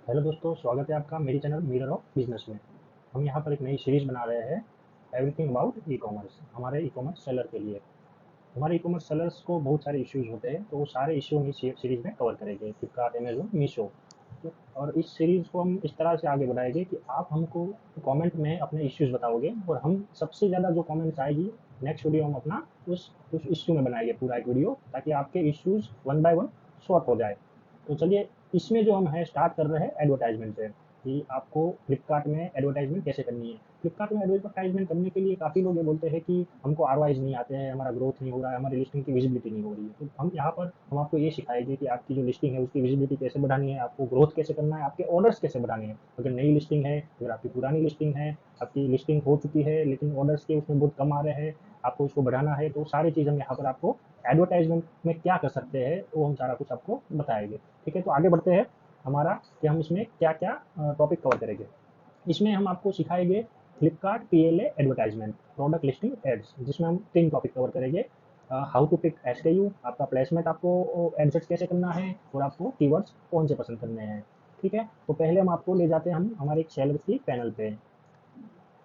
Hello दोस्तों, स्वागत है आपका मेरी चैनल मिरर ऑफ बिजनेस में। हम यहाँ पर एक नई सीरीज बना रहे हैं, एवरीथिंग अबाउट ई कॉमर्स, हमारे ई कॉमर्स सेलर के लिए। हमारे ई कॉमर्स सेलर्स को बहुत सारे इश्यूज होते हैं, तो वो सारे इश्यू हम इस सीरीज में कवर करेंगे, फ्लिपकार्ट, अमेजोन, मीशो। तो और इस सीरीज को हम इस तरह से आगे बढ़ाएंगे कि आप हमको कमेंट में अपने इश्यूज बताओगे और हम सबसे ज़्यादा जो कमेंट्स आएगी, नेक्स्ट वीडियो हम अपना उस इश्यू में बनाएंगे पूरा एक वीडियो, ताकि आपके issues one by one sort हो जाए। तो चलिए, इसमें जो हम है स्टार्ट कर रहे हैं एडवर्टाइजमेंट से, कि आपको फ्लिपकार्ट में एडवर्टाइजमेंट कैसे करनी है। फ्लिपकार्ट में एडवर्टाइजमेंट करने के लिए काफ़ी लोग ये बोलते हैं कि हमको आरवाइज नहीं आते हैं, हमारा ग्रोथ नहीं हो रहा है, हमारी लिस्टिंग की विजिबिलिटी नहीं हो रही है। तो हम यहाँ पर हम आपको ये सिखाएंगे कि आपकी जो लिस्टिंग है उसकी विजिबिलिटी कैसे बढ़ानी है, आपको ग्रोथ कैसे करना है, आपके ऑर्डर्स कैसे बढ़ाने हैं। अगर नई लिस्टिंग है, अगर आपकी पुरानी लिस्टिंग है, आपकी लिस्टिंग हो चुकी है लेकिन ऑर्डर्स के उसमें बहुत कम आ रहे हैं, आपको उसको बढ़ाना है, तो सारी चीज़ हम यहाँ पर आपको एडवर्टाइजमेंट में क्या कर सकते हैं वो हम सारा कुछ आपको बताएंगे। ठीक है, तो आगे बढ़ते हैं हमारा, कि हम इसमें क्या क्या टॉपिक कवर करेंगे। इसमें हम आपको सिखाएंगे Flipkart PLA advertisement, product listing ads, जिसमें हम 3 टॉपिक कवर करेंगे। हाउ टू पिक एसकेयू, आपका प्लेसमेंट आपको एडजस्ट कैसे करना है, और आपको कीवर्ड्स कौन से पसंद करने हैं। ठीक है, तो पहले हम आपको ले जाते हैं हम हमारे एक सेलर की पैनल पे,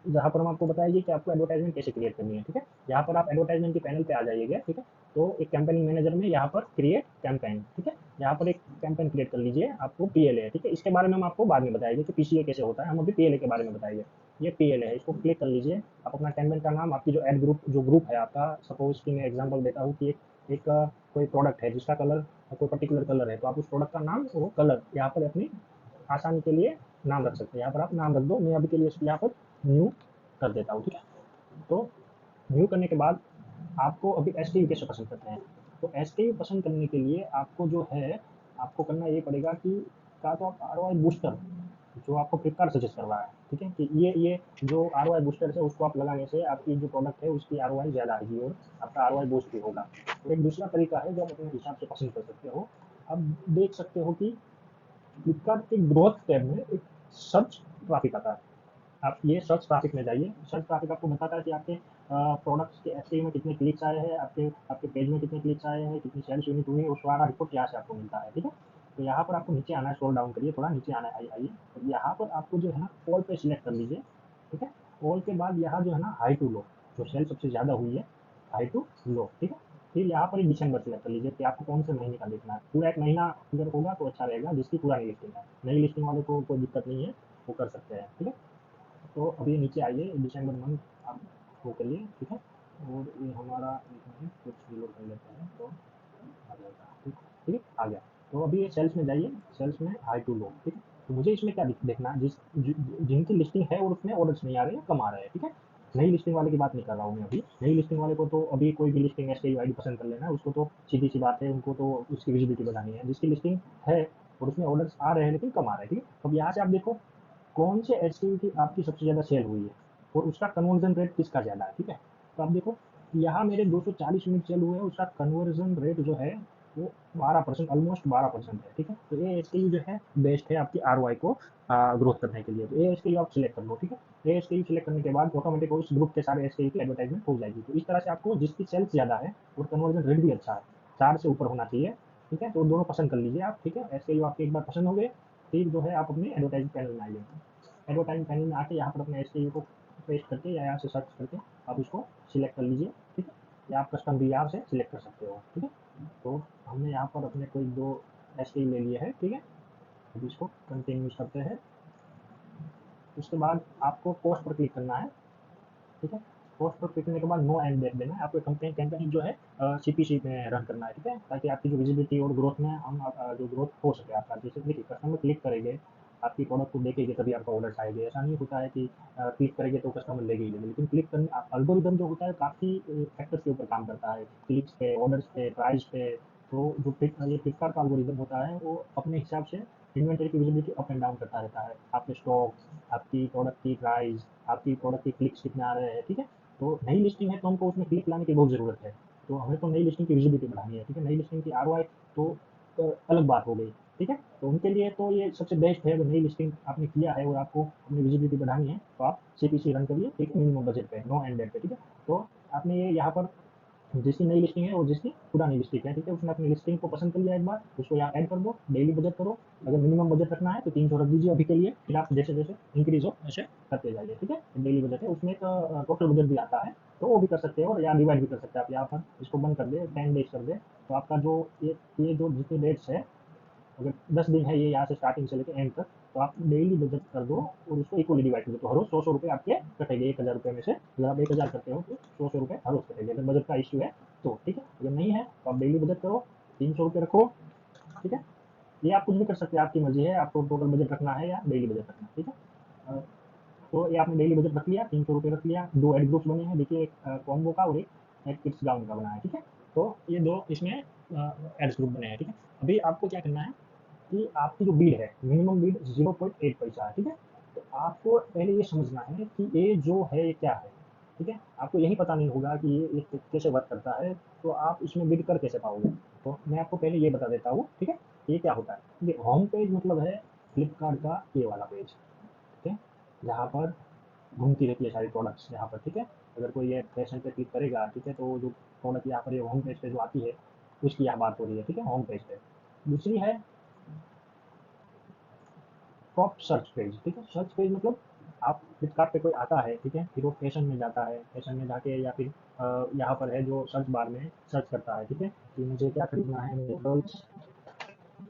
जहाँ पर हम आपको बताएंगे कि आपको एडवर्टाइजमेंट कैसे क्रिएट करनी है। ठीक है, यहाँ पर आप एडवर्टाइजमेंट की पैनल पे आ जाइएगा। ठीक है, तो एक कैंपेनिंग मैनेजर में यहाँ पर क्रिएट कैंपेन, ठीक है, यहाँ पर एक कैंपेन क्रिएट कर लीजिए, आपको पीएलए है। ठीक है, इसके बारे में हम आपको बाद में बताएंगे कि पीसीए कैसे होता है, हम अभी पीएलए के बारे में बताएंगे। ये पीएलए है, इसको क्लिक कर लीजिए। आप अपना कैंपेन का नाम, आपकी जो एड ग्रुप जो ग्रुप है आपका, सपोज कि मैं एग्जांपल देता हूँ कि कोई प्रोडक्ट है जिसका कलर, कोई पर्टिकुलर कलर है, तो आप उस प्रोडक्ट का नाम, वो कलर यहाँ पर अपनी आसानी के लिए नाम रख सकते हैं। यहाँ पर आप नाम रख दो, मैं अभी के लिए यहाँ पर न्यू कर देता हूँ। ठीक है, तो व्यू करने के बाद आपको अभी एस कैसे पसंद करते हैं। तो एस पसंद करने के लिए आपको जो है, आपको करना ये पड़ेगा कि का तो आप आर ओ आई बूस्टर, जो आपको फ्लिपकार्ट सजेस्ट कर रहा है, ठीक है, कि ये जो आर ओ आई बूस्टर है उसको आप लगाने से आपकी जो प्रोडक्ट है उसकी आर ओ आई ज़्यादा आएगी और आपका आर ओ आई बूस्ट भी होगा। तो एक दूसरा तरीका है जो आप अपने हिसाब से पसंद कर सकते हो। अब देख सकते हो कि फ्लिपकार्ट के ग्रोथ टैब में एक सर्च ट्रैफिक आता है। आप ये सर्च ट्रैफिक में जाइए। सर्च ट्रैफिक आपको बताता है कि आपके प्रोडक्ट्स के एसईओ में कितने क्लिक्स आए हैं, आपके आपके पेज में कितने क्लिक्स आए हैं, कितनी सेल्स यूनिट हुई है, उस सारा रिपोर्ट यहाँ से आपको मिलता है। ठीक है, तो यहाँ पर आपको नीचे आना है, स्क्रॉल डाउन करिए, थोड़ा नीचे आना है, आइए, और यहाँ पर आपको जो है ना ऑल पे सिलेक्ट कर लीजिए। ठीक है, ऑल के बाद यहाँ जो है ना हाई टू लो, जो सेल सबसे ज़्यादा हुई है, हाई टू लो। ठीक है, फिर यहाँ पर एक दिसंबर सेलेक्ट कर लीजिए कि आपको कौन से महीने का देखना है। पूरा एक महीना अगर होगा तो अच्छा रहेगा, जिसकी पुरानी लिस्टिंग है। नई लिस्टिंग वाले को कोई दिक्कत नहीं है, वो कर सकते हैं। ठीक है, तो अभी नीचे आइए, दिसंबर मंथ आप वो करिए। ठीक है, और ये हमारा एक मिनट कुछ रिलोड कर लेते हैं तो आ जाएगा। ठीक, ठीक है, आ गया। तो अभी ये सेल्स में जाइए, सेल्स में हाई टू लो। ठीक है, तो मुझे इसमें क्या देखना है, जिनकी लिस्टिंग है और उसमें ऑर्डर्स नहीं आ रहे हैं, कम आ रहे हैं। ठीक है, नई लिस्टिंग वाले की बात नहीं कर रहा हूँ मैं अभी। नई लिस्टिंग वाले को तो अभी कोई भी लिस्टिंग एस के आई डी पसंद कर लेना है, उसको तो सीधी सी बात है, उनको तो उसकी विजिबिलिटी बढ़ानी है। जिसकी लिस्टिंग है और उसमें ऑर्डर्स आ रहे हैं लेकिन कम आ रहे हैं। ठीक है, अब यहाँ से आप देखो कौन से एसईओ की आपकी सबसे ज़्यादा सेल हुई है और उसका कन्वर्जन रेट किसका ज़्यादा है। ठीक है, तो आप देखो यहाँ मेरे 240 यूनिट सेल हुए हैं, उसका कन्वर्जन रेट जो है वो 12%, ऑलमोस्ट 12% है। ठीक है, तो ये एसकेयू जो है बेस्ट है आपकी आर को ग्रोथ करने के लिए। तो ये एसकेयू आप सिलेक्ट कर लो। ठीक है, ये एसकेयू सिलेक्ट करने के बाद ऑटोमेटिक उस ग्रुप के सारे एसकेयू की एडवर्टाइजमेंट हो जाएगी। तो इस तरह से आपको जिसकी सेल्स ज़्यादा है और कन्वर्जन रेट भी अच्छा है, 4 से ऊपर होना चाहिए। ठीक है, तो दोनों पसंद कर लीजिए आप। ठीक है, एसकेयू आपके एक बार पसंद हो गए, फिर जो है आप अपने एडवर्टाइजिंग पैनल में आइए। एडवर्टाइजिंग पैनल में आके यहाँ पर अपने एस को पेस्ट करके या यहाँ से सर्च करके आप उसको सिलेक्ट कर लीजिए। ठीक है, या आप कस्टम भी यहाँ से सिलेक्ट कर सकते हो। ठीक है, तो हमने यहाँ पर अपने कोई 2 एस ले लिए हैं। ठीक है, अब इसको कंटिन्यू करते हैं। उसके बाद आपको पोस्ट पर क्लिक करना है। ठीक है, पोस्ट पर क्लिक करने के बाद नो एंड डेट देना है। आपको कंपेन कैंपेन जो है सीपीसी में रन करना है। ठीक है, ताकि आपकी जो विजिबिलिटी और ग्रोथ में हम जो ग्रोथ हो सके आपका। जैसे देखिए, कस्टमर क्लिक करेंगे, आपकी प्रोडक्ट को देखेंगे, तभी आपका ऑर्डर आएंगे। ऐसा नहीं होता है कि क्लिक करेंगे तो कस्टमर लेगे ही लेंगे, लेकिन क्लिक करने अल्गोरिदम जो होता है काफ़ी फैक्टर्स के ऊपर काम करता है, क्लिक्स पे, ऑर्डर्स पे, प्राइस पे। तो जो ये फ्लिपकार्ट का एल्गोरिदम होता है वो अपने हिसाब से इन्वेंटरी की विजिबिलिटी अप एंड डाउन करता रहता है। आपके स्टॉक, आपकी प्रोडक्ट की प्राइस, आपकी प्रोडक्ट के क्लिक्स कितने आ रहे हैं। ठीक है, तो नई लिस्टिंग है तो हमको उसमें क्लिक लाने की बहुत ज़रूरत है। तो हमें तो नई लिस्टिंग की विजिबिलिटी बढ़ानी है। ठीक है, नई लिस्टिंग की आर तो अलग बात हो गई। ठीक है, तो उनके लिए तो ये सबसे बेस्ट है। अगर नई लिस्टिंग आपने किया है और आपको अपनी विजिबिलिटी बढ़ानी है तो आप सीपीसी रन करिए, एक मिनिमम बजट पे, नो एंड डेट पे। ठीक है, तो आपने ये यहाँ पर जिसकी नई लिस्टिंग है और जिसकी पुरानी लिस्टिंग है, ठीक है, उसने अपनी लिस्टिंग को पसंद कर लिया एक बार, उसको यहाँ ऐड कर दो, डेली बजट करो। अगर मिनिमम बजट रखना है तो 300 रख दीजिए अभी के लिए, फिर आप जैसे जैसे इंक्रीज हो ऐसे करते जाइए, ठीक है। डेली बजट है उसमें एक टोटल बजट भी आता है, तो वो भी कर सकते हो, और या डिवाइड भी कर सकते हैं आप यहाँ पर, इसको बंद कर दे 10 डेज कर दे, तो आपका जो ये जो जितने डेट्स है, अगर 10 दिन है ये यहाँ से स्टार्टिंग से लेकर एंड तक, तो आप डेली बजट कर दो और उसको इक्वली डिवाइड कर दो, तो हर रोज 100-100 रुपये आपके कटेंगे 1000 रुपये में से। अगर आप 1000 करते हो तो 100-100 रुपये हर रोज कटेंगे, अगर बजट का इश्यू है तो, ठीक है। अगर नहीं है तो आप डेली बजट करो, 300 रुपये रखो, ठीक है। ये आप कुछ भी कर सकते हैं, आपकी मर्जी है, आपको टोटल बजट रखना है या डेली बजट रखना है, ठीक है। तो ये आपने डेली बजट रख लिया, 300 रुपये रख लिया, दो एड ग्रुप्स बने हैं, देखिए एक कॉम्बो का और एक किड्स गाउन का बना है, ठीक है। तो ये दो इसमें एड्स ग्रुप बने हैं, ठीक है। अभी आपको क्या करना है कि आपकी जो बिड है, मिनिमम बिड 0.8 पैसा है, ठीक है। तो आपको पहले ये समझना है कि ये जो है ये क्या है, ठीक है। आपको यही पता नहीं होगा कि ये कैसे वर्क करता है, तो आप इसमें बिड कर कैसे पाओगे। तो मैं आपको पहले ये बता देता हूँ, ठीक है। ये क्या होता है, ये होम पेज मतलब है फ्लिपकार्ट का ये वाला पेज, ठीक है, जहाँ पर घूमती रहती है सारी प्रोडक्ट्स यहाँ पर, ठीक है। अगर कोई ये फैशन पे क्लिक करेगा, ठीक है, तो जो प्रोडक्ट यहाँ पर ये होम पेज पे जो आती है उसकी यहाँ बात हो रही है, ठीक है, होम पेज पे। दूसरी है टॉप सर्च पेज, ठीक है। सर्च पेज मतलब आप फ्लिपकार्ट पे कोई आता है, ठीक है, फिर वो फैशन में जाता है, फैशन में जाके या फिर यहाँ पर है जो सर्च बार में सर्च करता है, ठीक है, कि मुझे क्या खरीदना है, मुझे गर्ल्स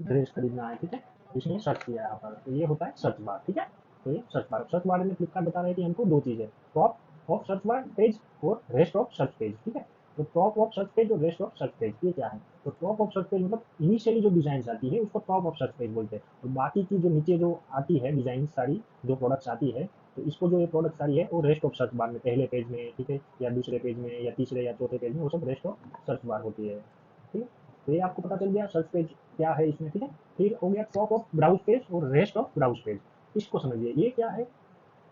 ड्रेस खरीदना है, ठीक है। इसने सर्च किया यहाँ पर, तो ये होता है सर्च बार, ठीक है। तो ये सर्च बार में फ्लिपकार्ट बता रहा है कि हमको दो चीज़ें, top of search bar page और रेस्ट ऑफ सर्च पेज, ठीक है। तो टॉप ऑफ सर्च पेज और रेस्ट ऑफ सर्च पेज ये क्या है, तो टॉप ऑफ सर्च पेज मतलब इनिशियली जो डिजाइन आती है उसको टॉप ऑफ सर्च पेज बोलते हैं, और बाकी की जो नीचे जो आती है डिजाइन सारी, जो प्रोडक्ट्स आती है, तो इसको जो ये प्रोडक्ट सारी है वो रेस्ट ऑफ सर्च बार में पहले पेज में, ठीक है, या दूसरे पेज में या तीसरे या चौथे पेज में, वो सब रेस्ट ऑफ सर्च बार होती है, ठीक है। तो ये आपको पता चल गया सर्च पेज क्या है इसमें, ठीक है। फिर हो गया टॉप ऑफ ब्राउज पेज और रेस्ट ऑफ ब्राउज पेज। इसको समझिए ये क्या है।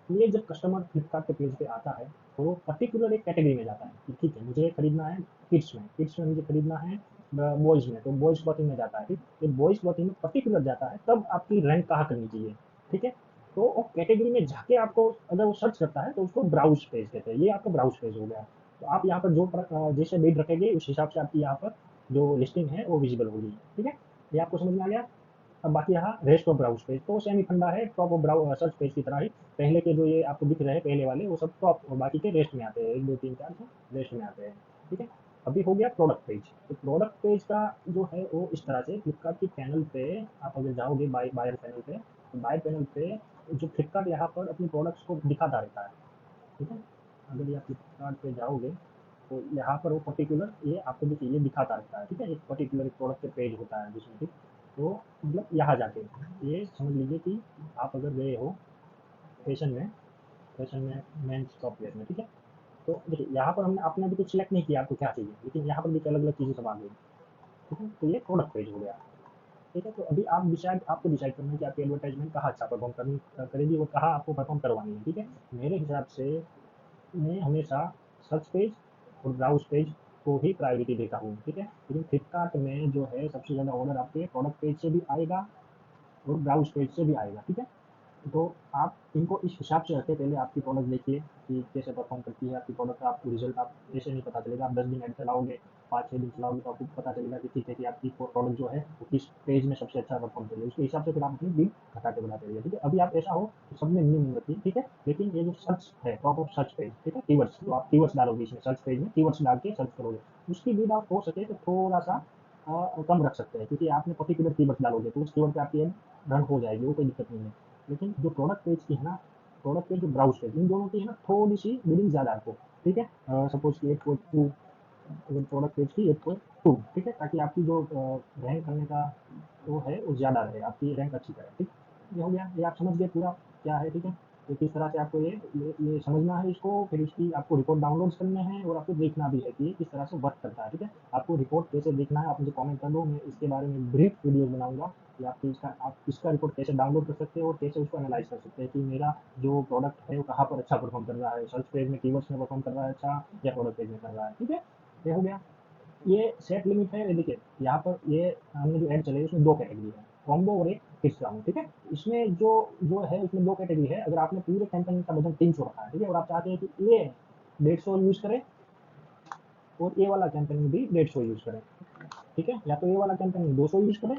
ये जब कस्टमर फ्लिपकार्ट के पेज पे आता है तो वो पर्टिकुलर एक कैटेगरी में जाता है कि ठीक है मुझे खरीदना है किड्स में मुझे खरीदना है बॉयज में, तो बॉयज क्लॉथिंग में जाता है, ठीक। तो बॉयज क्लॉथिंग में पर्टिकुलर जाता है, तब आपकी रैंक कहाँ करनी चाहिए, ठीक है। तो वो कैटेगरी में जाके आपको अगर वो सर्च करता है तो उसको ब्राउज पेज कहते हैं, ये आपका ब्राउज पेज हो गया। तो आप यहाँ पर जो जैसे बिड रखेंगे उस हिसाब से आपकी यहाँ पर जो लिस्टिंग है वो विजिबल होगी, ठीक है। ये आपको समझ में आ गया। अब बाकी यहाँ रेस्ट ऑफ ब्राउज पेज तो सेमी फंडा है, top of browse search page की तरह ही। पहले के जो ये आपको दिख रहे हैं पहले वाले वो सब टॉप और बाकी के रेस्ट में आते हैं, 1 2 3 4 से रेस्ट में आते हैं, ठीक है। अभी हो गया प्रोडक्ट पेज, तो प्रोडक्ट पेज का जो है वो इस तरह से फ्लिपकार्ट की पैनल पे आप अगर जाओगे बायर पैनल पे, तो बायर पैनल पे जो फ्लिपकार्ट यहाँ पर अपनी प्रोडक्ट्स को दिखाता रहता है, ठीक है। अगर ये आप फ्लिपकार्ट पे जाओगे तो यहाँ पर वो पर्टिकुलर ये आपको देखिए ये दिखाता रहता है, ठीक है। एक पर्टिकुलर एक प्रोडक्ट पे पेज होता है जिसमें, ठीक। तो मतलब यहाँ जाके ये समझ लीजिए कि आप अगर गए हो फैशन में मेंस टॉपवेयर में, ठीक है। तो देखिए यहाँ पर हमने आपने अभी कुछ सिलेक्ट नहीं किया आपको क्या चाहिए, लेकिन यहाँ पर देखिए अलग अलग चीज़ें सब आ गई, ठीक है। तो ये प्रोडक्ट पेज हो गया, ठीक है। तो अभी आप डिसाइड आपको डिसाइड करना है कि आपकी एडवर्टाइजमेंट कहाँ अच्छा परफॉर्म करनी करेगी और कहाँ आपको परफॉर्म करवानी है, ठीक है। मेरे हिसाब से मैं हमेशा सर्च पेज और ब्राउज पेज को ही प्रायोरिटी देता हूँ, ठीक है। लेकिन फ्लिपकार्ट में जो है सबसे ज़्यादा ऑर्डर आपके प्रोडक्ट पेज से भी आएगा और ब्राउज पेज से भी आएगा, ठीक है। तो आप इनको इस हिसाब से रखें, पहले आपकी प्रोडक्ट देखिए कि कैसे परफॉर्म करती है आपकी प्रोडक्ट, आपको रिजल्ट आप ऐसे नहीं पता चलेगा, आप 10 दिन ऐड चलाओगे, 5 6 दिन चलाओगे तो आपको पता चलेगा कि ठीक है कि आपकी प्रोडक्ट जो है वो किस पेज में सबसे अच्छा परफॉर्म कर रही है, उसके हिसाब से फिर आप अपनी बिल घटा के बढ़ाते रहिए, ठीक है। अभी आप ऐसा हो कि सब में मिनिमम रखिए, ठीक है। लेकिन ये जो सर्च है टॉप ऑफ सर्च पेज, ठीक है, कीवर्ड्स तो आप कीवर्ड्स डालोगे इसमें, सर्च पेज में कीवर्ड्स डाल के सर्च करोगे, उसकी बिल आप हो सके तो थोड़ा सा कम रख सकते हैं, क्योंकि आपने पर्टिकुलर कीवर्ड डालोगे तो उस कीवर्ड पे आपकी एड रन हो जाएगी, वो कोई दिक्कत नहीं है। लेकिन जो प्रोडक्ट पेज की है ना, प्रोडक्ट पेज जो ब्राउज पेज, इन दोनों की है ना थोड़ी सी बिलिंग ज़्यादा आपको, ठीक है। सपोज कि 8.2, अगर प्रोडक्ट पेज की 8.2, ठीक है, ताकि आपकी जो रैंक करने का वो है वो ज़्यादा रहे, आपकी रैंक अच्छी करे, ठीक। ये हो गया, ये आप समझ गए पूरा क्या है, ठीक है। तो किस तरह से आपको ये समझना है इसको, फिर इसकी आपको रिपोर्ट डाउनलोड करने हैं और आपको देखना भी है कि ये किस तरह से वर्क करता है, ठीक है। आपको रिपोर्ट कैसे देखना है आप मुझे कमेंट कर दो, मैं इसके बारे में ब्रीफ वीडियो बनाऊंगा कि आप इसका रिपोर्ट कैसे डाउनलोड कर सकते हो और कैसे उसको एनालाइज कर सकते हैं कि मेरा जो प्रोडक्ट है वो कहाँ पर अच्छा परफॉर्म कर रहा है, सर्च पेज में कीवर्ड्स में परफॉर्म कर रहा है अच्छा, या प्रोडक्ट पेज में कर रहा है, ठीक है। ये हो गया। ये सेट लिमिट है, ये देखिए यहाँ पर ये हमने जो ऐड चलाई उसमें दो कैटेगरी है, कॉम्बो और एक फिक्स राउंड, ठीक है। इसमें जो जो है उसमें दो कैटेगरी है, अगर आपने पूरे कैंपेन का बजट 300 रखा है, ठीक है, और आप चाहते हैं कि ये 150 यूज करें और ये वाला कैंपेनिंग भी 150 यूज करें, ठीक है। या तो ये वाला कैंपेनिंग 200 यूज करें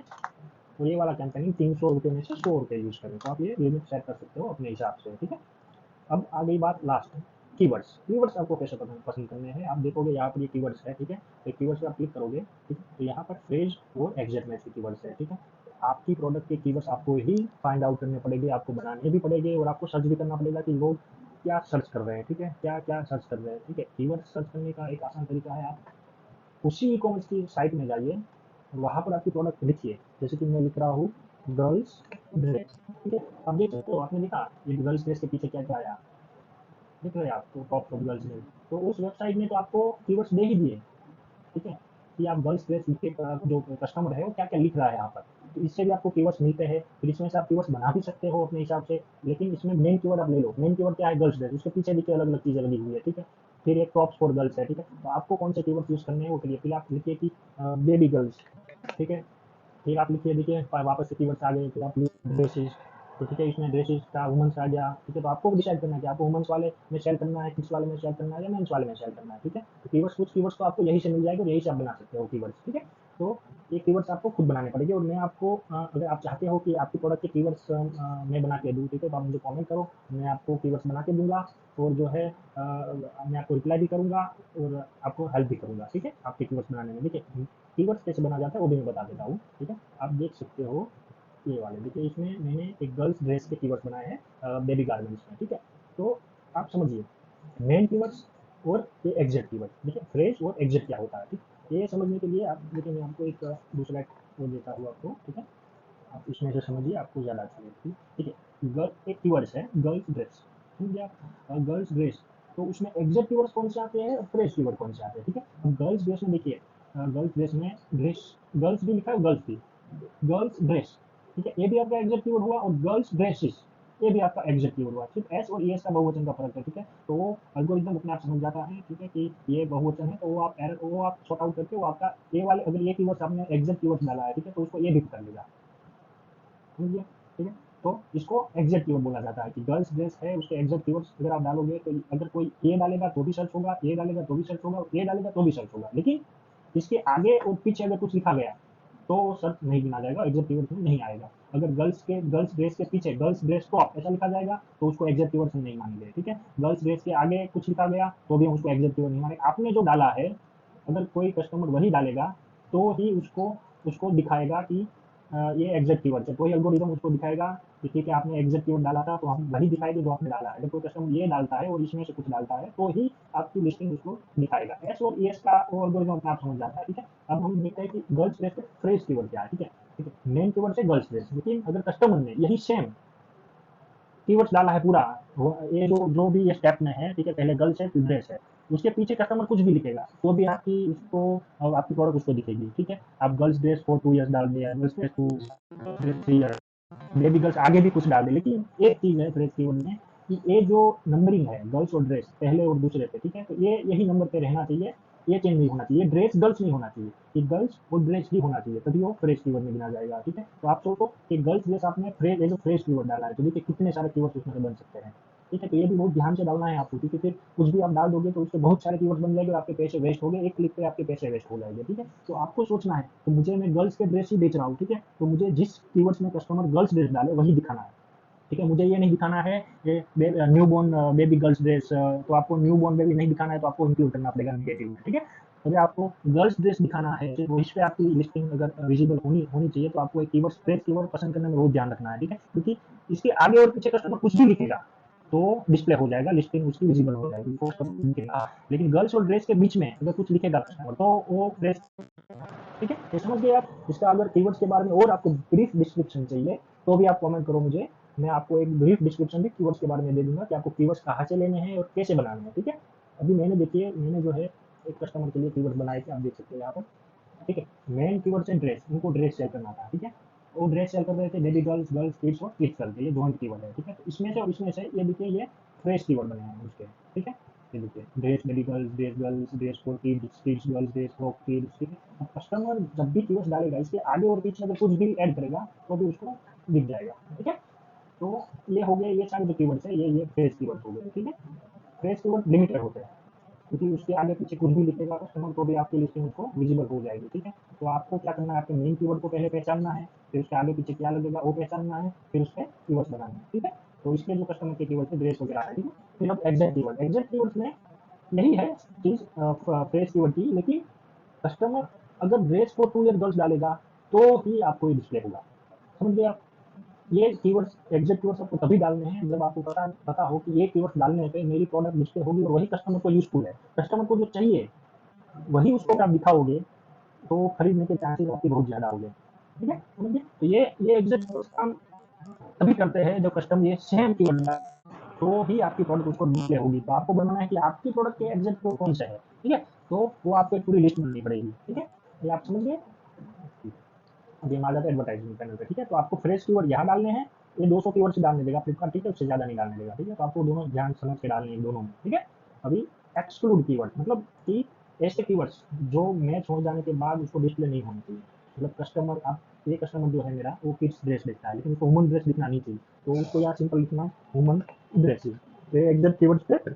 और ये वाला कैंपेनिंग 300 रुपये में से 100 रुपये यूज करें। तो आप ये लिमिट सेट कर सकते हो अपने हिसाब से, ठीक है। अब आ गई बात लास्ट, कीवर्ड्स। कीवर्ड्स आपको कैसे पसंद करने हैं, आप देखोगे यहाँ पर ये कीवर्ड्स है, ठीक है। तो कीवर्ड्स पे आप क्लिक करोगे, ठीक है, तो यहाँ पर फ्रेज और एग्जैक्ट मैच के कीवर्ड्स है, ठीक है। आपकी प्रोडक्ट के कीवर्ड्स आपको ही फाइंड आउट करने पड़ेंगे, आपको बनाने भी पड़ेंगे और आपको सर्च भी करना पड़ेगा कि लोग क्या सर्च कर रहे हैं, ठीक है, क्या क्या सर्च कर रहे हैं, ठीक है। कीवर्ड सर्च करने का एक आसान तरीका है, आप उसी ई कॉमर्स की साइट में जाइए, वहाँ पर आपकी प्रोडक्ट लिखिए। जैसे कि मैं लिख रहा हूँ गर्ल्स ड्रेस, ठीक है। आप देख सकते हो, आपने लिखा ये गर्ल्स ड्रेस के पीछे क्या क्या आया, दिख रहे हैं आपको टॉप ऑफ गर्ल्स में। तो उस वेबसाइट ने तो आपको कीवर्ड्स दे ही दिए, ठीक है, कि आप गर्ल्स ड्रेस लिखे, जो कस्टमर है वो क्या क्या लिख रहा है यहाँ पर। तो इससे भी आपको कीवर्ड्स मिलते हैं, फिर इसमें से आप कीवर्ड्स बना भी सकते हो अपने हिसाब से। लेकिन इसमें मेन कीवर्ड आप ले लो, मेन कीवर्ड क्या है, गर्ल्स ड्रेस, उसके पीछे देखिए अलग अलग चीजें लगी हुई है, ठीक है। फिर एक टॉप्स फॉर गर्ल्स है, ठीक है। तो आपको कौन से कीवर्ड यूज करने हैं वो करिए। फिर आप लिखिए कि बेबी गर्ल्स, ठीक है। फिर आप लिखिए, देखिए वापस से कीवर्ड्स आ गए, फिर आप ड्रेसेस, तो ठीक है, इसमें ड्रेसेस का वुमेंस आ गया, ठीक है। तो आपको डिसाइड करना है कि आपको वुमेंस वाले में सेल करना है, किड्स वाले में सेल करना है, या मेंस वाले में सेल करना है, ठीक है। तो कीवर्ड्स, कुछ कीवर्ड्स तो आपको यही से मिल जाएगा और यही से आप बना सकते हो कीवर्ड्स, ठीक है। तो ये कीवर्ड्स आपको खुद बनाने पड़ेंगे और मैं आपको अगर आप चाहते हो कि आपकी प्रोडक्ट के कीवर्ड्स मैं बना के दूँ, ठीक है, तो आप मुझे कमेंट करो, मैं आपको कीवर्ड्स बना के दूंगा। और जो है मैं आपको रिप्लाई भी करूंगा और आपको हेल्प भी करूंगा, ठीक है, आपके कीवर्ड्स बनाने में। देखिए कीवर्ड्स कैसे बना जाता है वो भी मैं बता देता हूँ, ठीक है। आप देख सकते हो ये वाले, देखिए इसमें मैंने एक गर्ल्स ड्रेस के कीवर्ड्स बनाए हैं बेबी गारमेंट्स में, ठीक है। तो आप समझिए मेन कीवर्ड्स और ये एग्जैक्ट कीवर्ड, देखिए फ्रेज और एग्जैक्ट क्या होता है, ठीक। ये समझने के लिए आप देखिए, मैं आपको एक दूसरा वो देता हूँ आपको, ठीक है। आप इसमें से समझिए, आपको ज़्यादा अच्छा लगेगा, ठीक है। गर्ल एक कीवर्ड्स है गर्ल्स ड्रेस, समझिए आप गर्ल्स ड्रेस। तो उसमें एग्जैक्ट कीवर्ड्स कौन से आते हैं और फ्रेश कीवर्ड कौन से आते हैं, ठीक है। अब गर्ल्स ड्रेस में देखिए, गर्ल्स ड्रेस में ड्रेस, गर्ल्स भी लिखा है, गर्ल्स भी, गर्ल्स ड्रेस, ठीक है, ये भी आपका एग्जैक्ट कीवर्ड हुआ। और गर्ल्स ड्रेसेस, ये भी आपका एग्जैक्ट कीवर्ड हुआ। सिर्फ एस और एस का बहुवचन का फर्क है, ठीक है। तो वो एल्गोरिथम अपने आप समझ जाता है, ठीक है, कि ये बहुवचन है, तो वो आप एरर, वो आप सॉर्ट आउट करके वो आपका ये वाले, अगर ये कीवर्ड्स आपने एग्जैक्ट कीवर्ड डाला है, ठीक है, तो उसको ये भी कर लेगा, समझ गया, ठीक है। तो इसको एग्जैक्ट कीवर्ड बोला जाता है कि गर्ल्स ड्रेस है, उसके एग्जैक्ट कीवर्ड्स अगर आप डालोगे, तो अगर कोई ये डालेगा तो भी सर्च होगा, ये डालेगा तो भी सर्च होगा, ये डालेगा तो भी सर्च होगा। लेकिन इसके आगे और पीछे अगर कुछ लिखा गया तो सर्च नहीं गिना जाएगा, एग्जैक्ट कीवर्ड में नहीं आएगा। अगर गर्ल्स ड्रेस के पीछे गर्ल्स ड्रेस टॉप ऐसा लिखा जाएगा तो उसको एग्जैक्ट कीवर्ड से नहीं मानेंगे, ठीक है। गर्ल्स ड्रेस के आगे कुछ लिखा गया तो भी हम उसको एग्जैक्ट कीवर्ड नहीं मानेंगे। आपने जो डाला है, अगर कोई कस्टमर वही डालेगा तो ही उसको उसको दिखाएगा कि ये एग्जैक्ट कीवर्ड है, तो ही एल्गोरिदम उसको दिखाएगा कि ठीक है, आपने एग्जैक्ट कीवर्ड डाला था तो हम वही दिखाएंगे जो आपने डाला है। अगर कोई कस्टमर ये डालता है और इसमें से कुछ डालता है तो ही आपकी लिस्टिंग उसको दिखाएगा। एस और एस का वो एल्गोरिदम अपने आप समझ जाता है, ठीक है। अब हम देखते हैं कि गर्ल्स ड्रेस पे फ्रेश कीवर्ड क्या है, ठीक है, ठीक है। मेन कीवर्ड से गर्ल्स ड्रेस, लेकिन अगर कस्टमर ने यही सेम कीवर्ड्स डाला है पूरा, ये जो जो भी ये स्टेप में है, ठीक है, पहले गर्ल्स है फिर ड्रेस है, उसके पीछे कस्टमर कुछ भी लिखेगा तो भी आपकी उसको, आपकी प्रोडक्ट उसको दिखेगी, ठीक है। आप गर्ल्स ड्रेस फॉर 2 ईयर्स डाल दिया, girls dress 3 year, baby girls आगे भी कुछ डाल दे, लेकिन एक चीज है फ्रेश कीवर्ड में कि ये जो नंबरिंग है गर्ल्स और ड्रेस पहले और दूसरे पे, ठीक है, तो ये यही नंबर पे रहना चाहिए, ये चेंज नहीं होना चाहिए। ड्रेस गर्ल्स नहीं होना चाहिए, ये गर्ल्स और ड्रेस ही होना चाहिए, तभी वो फ्रेश कीवर्ड में गिना जाएगा, ठीक है। तो आप सोचो कि गर्ल्स ड्रेस आपने फ्रेश जो फ्रेश कीवर्ड डाला है, तो देखिए कितने सारे कीवर्ड्स उसमें से बन सकते हैं, ठीक है। तो ये भी बहुत ध्यान से डालना है आपको, क्योंकि फिर कुछ भी आप डाल दोगे तो उसके बहुत सारे कीवर्ड्स बन जाएंगे और आपके पैसे वेस्ट हो गए, एक क्लिक पे आपके पैसे वेस्ट हो जाएंगे, ठीक है। तो आपको सोचना है तो मुझे, मैं गर्ल्स के ड्रेस ही बेच रहा हूँ, ठीक है, तो मुझे जिस कीवर्ड्स में कस्टमर गर्ल्स ड्रेस डाले वही दिखाना है, ठीक है। मुझे ये नहीं दिखाना है ये new born baby girls dress, तो आपको न्यू बॉर्न बेबी नहीं दिखाना है, तो आपको इंक्लूड करना पड़ेगा नेगेटिव, ठीक है। अगर आपको गर्ल्स ड्रेस दिखाना है तो इस पे आपकी लिस्टिंग अगर विजिबल होनी होनी चाहिए, तो आपको एक कीवर्ड फ्रेश कीवर्ड पसंद करने में बहुत ध्यान रखना है, ठीक है, क्योंकि इसके आगे और पीछे कस्टमर कुछ भी लिखेगा तो डिस्प्ले हो जाएगा, लिस्टिंग उसकी विजिबल हो जाएगी, वो सब दिखेगा। लेकिन गर्ल्स और ड्रेस के बीच में अगर कुछ लिखेगा कस्टमर तो वो फ्रेश, ठीक है। ये समझ गए आप। इसका अगर कीवर्ड्स के बारे में और आपको ब्रीफ डिस्क्रिप्शन चाहिए तो भी आप कमेंट करो मुझे, मैं आपको एक ब्रीफ डिस्क्रिप्शन भी कीवर्ड्स के बारे में दे दूंगा कि आपको कीवर्ड्स कहाँ से लेने हैं और कैसे बनाने हैं, ठीक है। अभी मैंने देखिए, मैंने जो है एक कस्टमर के लिए कीवर्ड बनाए थे, आप देख सकते हो यहाँ पर, ठीक है। मेन कीवर्ड्स है ड्रेस, उनको ड्रेस सेल करना था, ठीक है। वो ड्रेस सेल कर रहे थे, बेबी गर्ल्स, गर्ल्स किड्स और किड्स करते, ये जॉइंट कीवर्ड है, ठीक है। तो इसमें से और इसमें से ये देखिए ये फ्रेश कीवर्ड बने हैं उसके, ठीक है। ये देखिए dress baby girls, dress for kids, kids girls, dress for kids, ठीक है। अब कस्टमर जब भी कीवर्ड्स डालेगा इसके आगे और पीछे अगर कुछ भी ऐड करेगा तो भी उसको दिख जाएगा, ठीक है। तो ये हो गए ये सारे जो कीवर्ड्स है, ये फ्रेश कीवर्ड हो गए, ठीक है। फ्रेश कीवर्ड लिमिटेड होते हैं, क्योंकि उसके आगे पीछे कुछ भी लिखेगा कस्टमर तो भी आपकी लिस्टिंग उसको विजिबल हो जाएगी। ठीक है, तो आपको क्या करना है, आपके मेन कीवर्ड को पहले पहचानना है, फिर उसके आगे पीछे क्या लगेगा वो पहचानना है, फिर उसके कीवर्ड्स बनाना है। ठीक है, तो इसके जो कस्टमर के कीवर्ड है ड्रेस वगैरह है। ठीक है, फिर अब एग्जैक्ट कीवर्ड्स में यही है चीज फ्रेश कीवर्ड की, लेकिन कस्टमर अगर ड्रेस को टू ईयर गर्ल्स डालेगा तो ही आपको ये डिस्प्ले होगा। समझ गए आप? ये कीवर्ड्स एग्जैक्ट कीवर्ड्स आपको तभी डालने हैं जब आपको पता पता हो कि ये कीवर्ड्स डालने पे मेरी प्रोडक्ट डिस्प्ले होगी और वही कस्टमर को यूजफुल है, कस्टमर को जो चाहिए वही उसको आप दिखाओगे, तो खरीदने के चांसेस आपके बहुत ज़्यादा हो गए। ठीक है, समझिए? तो ये एग्जैक्ट कीवर्ड्स काम तभी करते हैं जब कस्टमर ये सेम कीवर्ड तो ही आपकी प्रोडक्ट उसको डिस्प्ले होगी। तो आपको बनाना है कि आपकी प्रोडक्ट के एग्जैक्ट कीवर्ड कौन से है। ठीक है, तो वो आपको एक पूरी लिस्ट बनानी पड़ेगी। ठीक है, ये आप समझ गए? अभी हम आ जाते हैं एडवर्टाइजमेंट पैनल पे। ठीक है, तो आपको फ्रेश कीवर्ड यहाँ डालने हैं, ये 200 कीवर्ड से डालने देगा फ्लिपकार्ट। ठीक है, उससे ज़्यादा नहीं डालने देगा। ठीक है, तो आपको दोनों ध्यान समझ के डालने हैं दोनों में। ठीक है, अभी एक्सक्लूड कीवर्ड मतलब कि ऐसे कीवर्ड्स जो मैच हो जाने के बाद उसको डिस्प्ले नहीं होने चाहिए। मतलब कस्टमर आप ये कस्टमर जो है मेरा वो किड्स ड्रेस देखता है, लेकिन उसको वुमन ड्रेस दिखना नहीं चाहिए, तो उसको यहाँ सिंपल लिखना वुमन ड्रेसेस। तो ये एग्जैक्ट कीवर्ड्स पे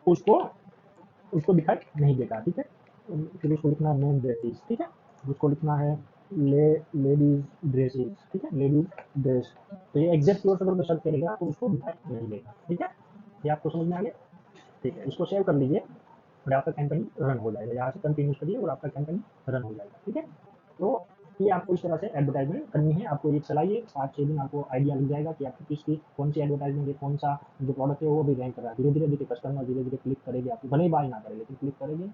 उसको उसको दिखाई नहीं देगा। ठीक है, फिर उसको लिखना है मेन ड्रेसेस। ठीक है, उसको लिखना है लेडीज ड्रेसेस। ठीक है, लेडीज ड्रेस। तो ये एग्जैक्ट कीवर्ड अगर मैं सर्च करेगा तो उसको दिखाई नहीं देगा। ठीक है, ये आपको समझ में आ गया? ठीक है, इसको सेव कर लीजिए और आपका कैंपेन रन हो जाएगा। यहाँ से कंटिन्यू करिए और आपका कैंपेन रन हो जाएगा। ठीक है, तो ये आपको इस तरह से एडवर्टाइजमेंट करनी है। आपको ये चलाइए 7-6 दिन, आपको आइडिया लग जाएगा कि आपको किसकी कौन सी एडवर्टाइजमेंट है, कौन सा जो प्रोडक्ट है वो भी रैंक कर रहा है। धीरे धीरे देखिए कस्टमर धीरे धीरे क्लिक करेंगे, आपको भले ही बाय ना करें लेकिन क्लिक करेंगे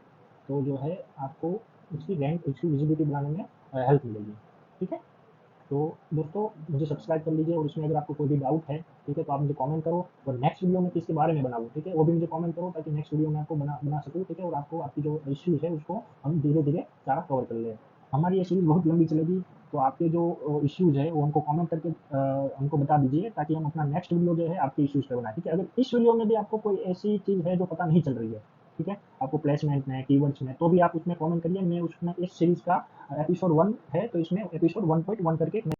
तो जो है आपको उसकी रैंक उसकी विजिबिलिटी बनाने में हेल्प मिलेगी। ठीक है, तो दोस्तों मुझे सब्सक्राइब कर लीजिए और इसमें अगर आपको कोई भी डाउट है, ठीक है, तो आप मुझे कमेंट करो और नेक्स्ट वीडियो में किसके बारे में बनाऊँ, ठीक है, वो भी मुझे कमेंट करो ताकि नेक्स्ट वीडियो में आपको बना सकूँ। ठीक है, और आपको आपकी जो इश्यूज है उसको हम धीरे धीरे सारा कवर कर लें। हमारी ये सीरीज बहुत लंबी चलेगी, तो आपके जो इश्यूज है वो हमको कमेंट करके हमको बता दीजिए ताकि हम अपना नेक्स्ट वीडियो जो है आपके इश्यूज पे बनाए। ठीक है, अगर इस वीडियो में भी आपको कोई ऐसी चीज़ है जो पता नहीं चल रही है, ठीक है, आपको प्लेसमेंट में कीवर्ड्स में, तो भी आप उसमें कमेंट करिए। मैं उसमें इस सीरीज का एपिसोड 1 है तो इसमें एपिसोड 1.1 करके